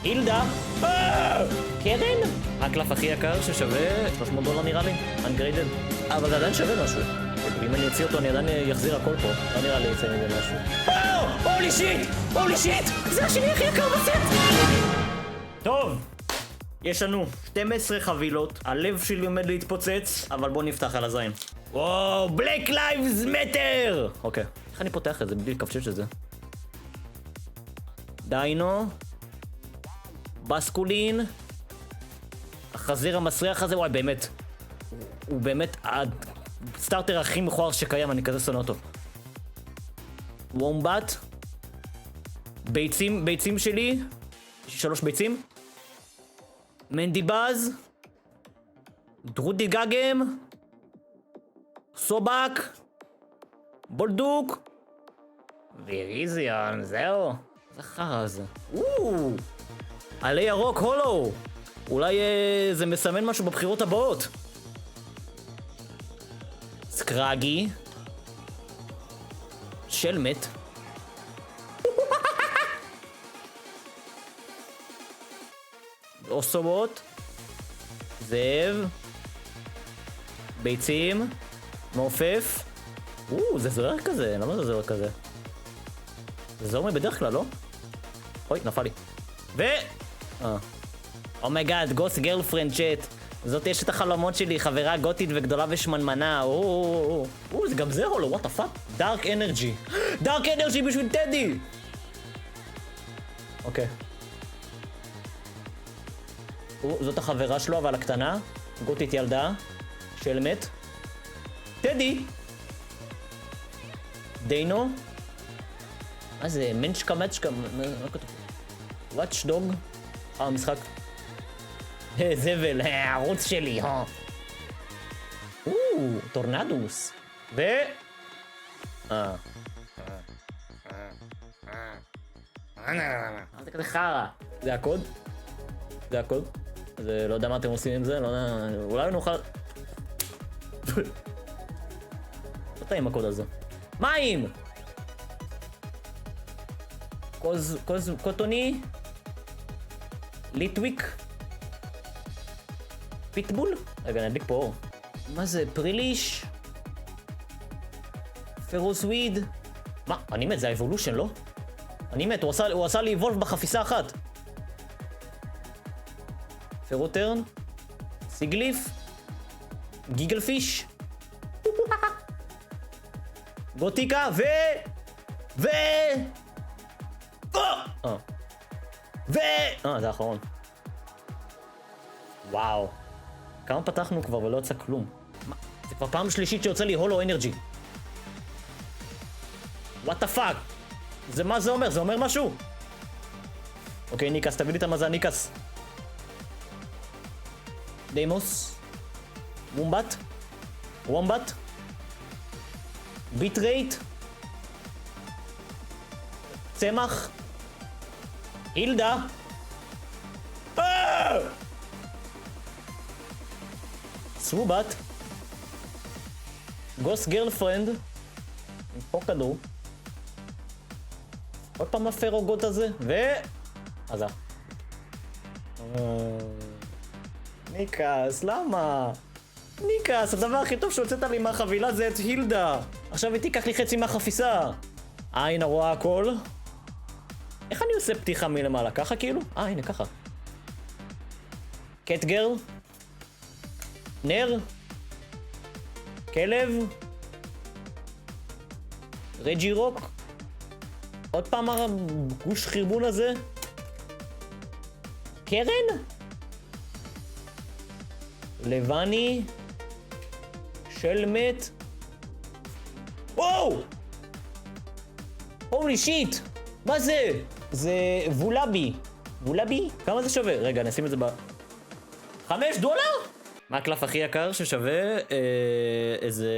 הילדה! קרן? הקלף הכי יקר ששווה $300 נראה לי, Ungraded. אבל זה עדיין שווה משהו. אם אני אוציא אותו אני עדיין אחזיר הכל פה. לא נראה לי יצא מזה משהו. הולי שיט! הולי שיט! זה השני הכי יקר בסט! טוב! יש לנו 12 חבילות, הלב שלי עומד להתפוצץ, אבל בוא נפתח על הזין. וואו, Black Lives Matter! אוקיי, איך אני פותח את זה בלי לקפשש את זה? דיינו, בסקולין, החזיר המסריח הזה, וואי באמת, הוא באמת הסטארטר הכי מכוער שקיים, אני כזה שונא אותו. וומבט, ביצים שלי, 3 ביצים, מנדיבאז, דרודי גאגם, סובק, בולדוק, ויריזיון, זהו. זה חרא הזה. עלי ירוק, הולו. אולי זה מסמן משהו בבחירות הבאות. סקרגי. שלמט. אוסובוט. זאב. ביצים. מעופף. זה זוהר כזה, למה זה זוהר כזה? זה זוהר בדרך כלל, לא? אוי, נפל לי. אומייגאד, גוס גרלפרנד צ'אט. זאת אשת החלומות שלי, חברה גותית וגדולה ושמנמנה. זה גם זה הולו, וואט הפאק? דארק אנרג'י. דארק אנרג'י בשביל טדי! אוקיי. זאת החברה שלו, אבל הקטנה. גותית ילדה. שלמת. טדי! דיינו. מה זה? מנצ'קה, מה כתוב? וואץ' דוג? משחק. זבל, הערוץ שלי, טורנדוס. זה כזה חרא. זה הקוד? זה הקוד? זה לא יודע מה אתם עושים עם זה, לא יודע, אולי נוכל... לא טעים הקוד הזה. מים! קוטוני, ליטוויק, פיטבול, רגע נדליק פה אור. מה זה? פריליש, פרוסוויד. מה? אני מת, זה האבולושן, לא? אני מת, הוא עשה לי אבולף בחפיסה אחת. פרוטרן, סיגליף, גיגלפיש, גותיקה זה האחרון. וואו. כמה פתחנו כבר ולא יצא כלום. זה כבר פעם שלישית שיוצא לי הולו אנרג'י. וואט דה פאק? זה מה זה אומר? זה אומר משהו? אוקיי, ניקס, תביא לי את המזל, ניקס. דיימוס. וומבט. ביט רייט. צמח. הילדה. סוובת. גוס גרלפרנד. פה כדור. עוד פעם הפרוגות הזה. עזה. ניקס, למה? ניקס, הדבר הכי טוב שהוצאת לי מהחבילה זה את הילדה. עכשיו היא תיקח לי חצי מהחפיסה. הנה רואה הכל. איך אני עושה פתיחה מלמעלה? ככה כאילו? הנה ככה. קט גרל. נר. כלב. רג'י רוק. עוד פעם הגוש חרבון הזה. קרן? לבני. שלמט. וואו! הולי שיט! מה זה? זה וולאבי. וולאבי? כמה זה שווה? רגע, נשים את זה $5? מה הקלף הכי יקר ששווה איזה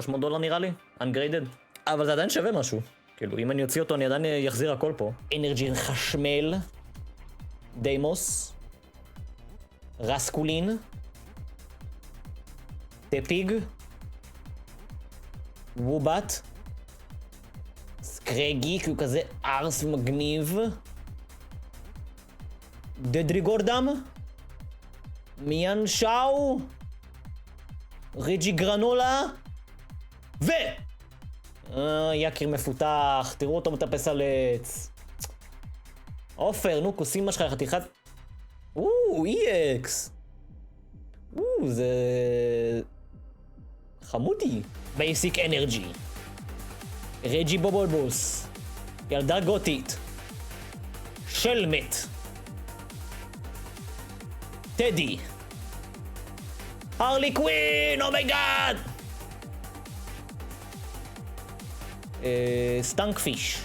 $300 נראה לי? Ungraded. אבל זה עדיין שווה משהו. כאילו, אם אני אוציא אותו אני עדיין אחזיר הכל פה. אנרג'י חשמל. דיימוס. רסקולין. טפיג. וובט. סקרגי, כי הוא כזה ארס מגניב. דדריגורדם, מיאן שאו, רג'י גרנולה, יקיר מפותח, תראו אותו מטפס על עץ. עופר, נו, כוסים מה שלך, חתיכת... EX. זה... חמודי. בייסיק אנרג'י. רג'י בובולבוס. ילדה גותית. שלמט. טדי. הרלי קווין, אומייגאד! סטנקפיש.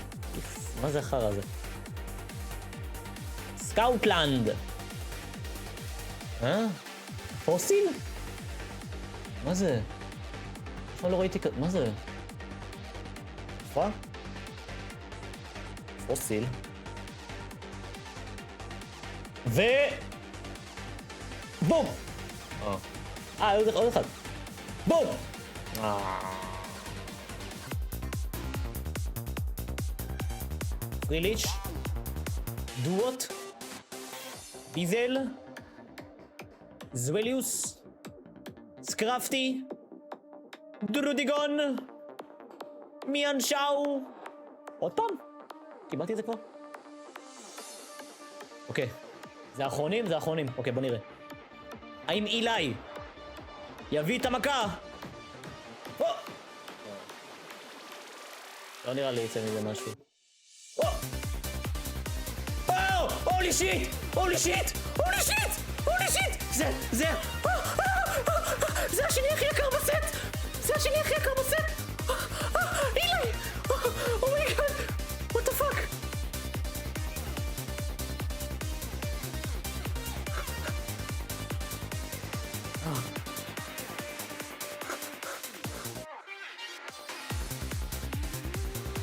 מה זה החרא הזה? סקאוטלנד. פוסיל? מה זה? עכשיו לא ראיתי... מה זה? פוסיל. בום! עוד אחד. בום! פריליץ', דואות, ביזל, זווליוס, סקרפטי, דרודיגון, מיאן שאו. עוד פעם? קיבלתי את זה כבר? אוקיי. זה האחרונים? זה האחרונים. אוקיי, בוא נראה. האם אילי יביא את המכה? לא נראה לי יצא מזה משהו. הולי שיט! הולי שיט! הולי שיט! הולי שיט! זה השני הכי יקר בסט! זה השני הכי יקר בסט! אילי! אומייגאד! what the fuck?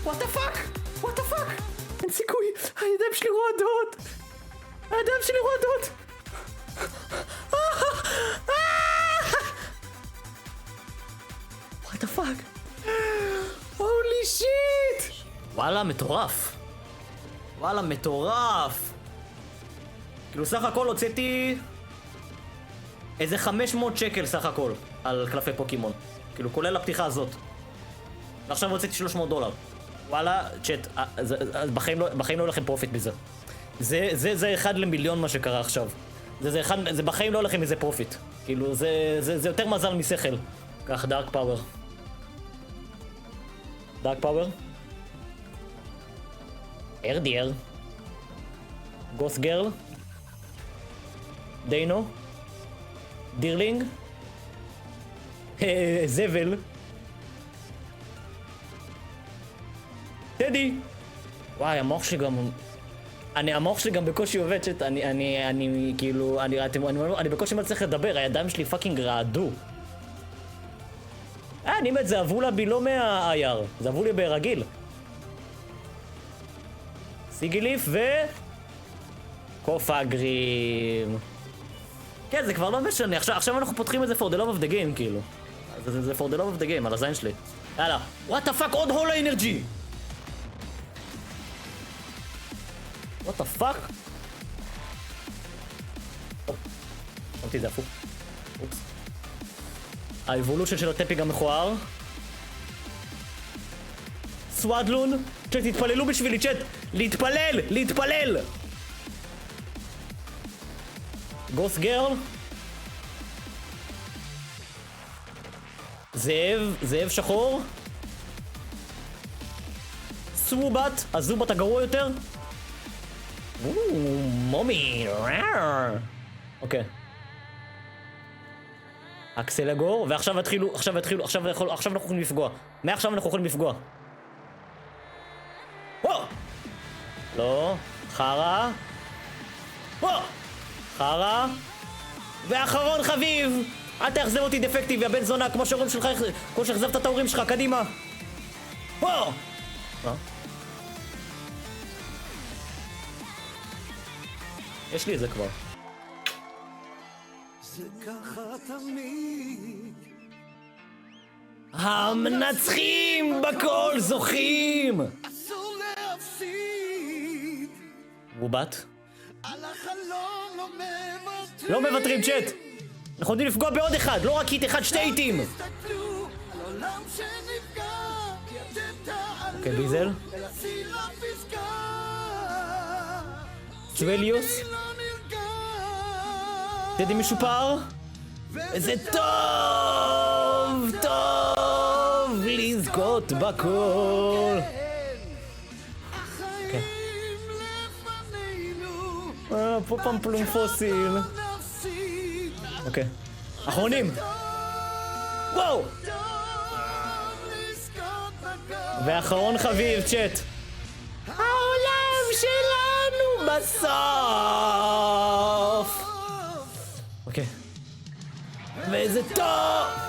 what the fuck? what the fuck? אין סיכוי! הידיים שלי רועדות! הידיים שלי רועדות! what the fuck? הולי שיט! וואלה, מטורף! וואלה, מטורף! כאילו סך הכל הוצאתי איזה 500 שקל סך הכל על קלפי פוקימון, כאילו כולל הפתיחה הזאת, ועכשיו הוצאתי $300. וואלה, צ'אט, בחיים לא יהיה לכם פרופיט בזה. זה 1 למיליון מה שקרה עכשיו. זה בחיים לא יהיה לכם מזה פרופיט. כאילו, זה יותר מזל משכל. כך, דארק פאוור. דארק פאוור. ארדיאר. גוס גרל. דיינו. דירלינג. זבל. טדי! וואי, המוח שלי גם... המוח שלי גם בקושי עובד, שאת... אני כאילו... אני בקושי מצליח לדבר, הידיים שלי פאקינג רעדו. אני מת, זה עבו לה בי לא מהאייר, זה עבו לי ברגיל. סיגיליף ו... קופגרים. כן, זה כבר לא משנה, עכשיו אנחנו פותחים את זה for the love of the game, כאילו. זה for the love of the game, על הזין שלי. יאללה, what the fuck, עוד הולו אנרג'י! what the fuck? שמתי את זה הפוך. אופס. האבולושן של הטפי גם מכוער. סוואדלון. צ'אט, תתפללו בשבילי, צ'אט. להתפלל! להתפלל! גוס גרל. זאב שחור. סוובת, הזובת הגרוע יותר. מומי. אוקיי. אקסלגור, ועכשיו אנחנו יכולים לפגוע. מעכשיו אנחנו יכולים לפגוע. לא, חרה. חרה. ואחרון חביב. אל תאכזב אותי דפקטיב, יא בן זונה, כמו שההורים שלך, כמו שהאכזבת את ההורים שלך, קדימה. יש לי את זה כבר. זה ככה תמיד. המנצחים בכל זוכים. אסור להפסיד. רובת. על החיים לחלום לא מוותרים. לא מוותרים, צ'אט. אנחנו יודעים לפגוע בעוד אחד, לא רק היט אחד, שתי היטים. תסתכלו על עולם שנפגע, כי אתם תעלו. אוקיי, ביזל. אל הסיר הפסגה. צ'ווליוס. אני לא נרגע. טדי משופר. איזה טוב, טוב לזכות בכל. החיים לפנינו. פה פמפלום פוסיל. נפסיד. אוקיי. אחרונים. וואו. טוב לזכות בכל. ואחרון חביב, צ'אט. העולם שלנו בסוף. אוקיי. ואיזה טוב.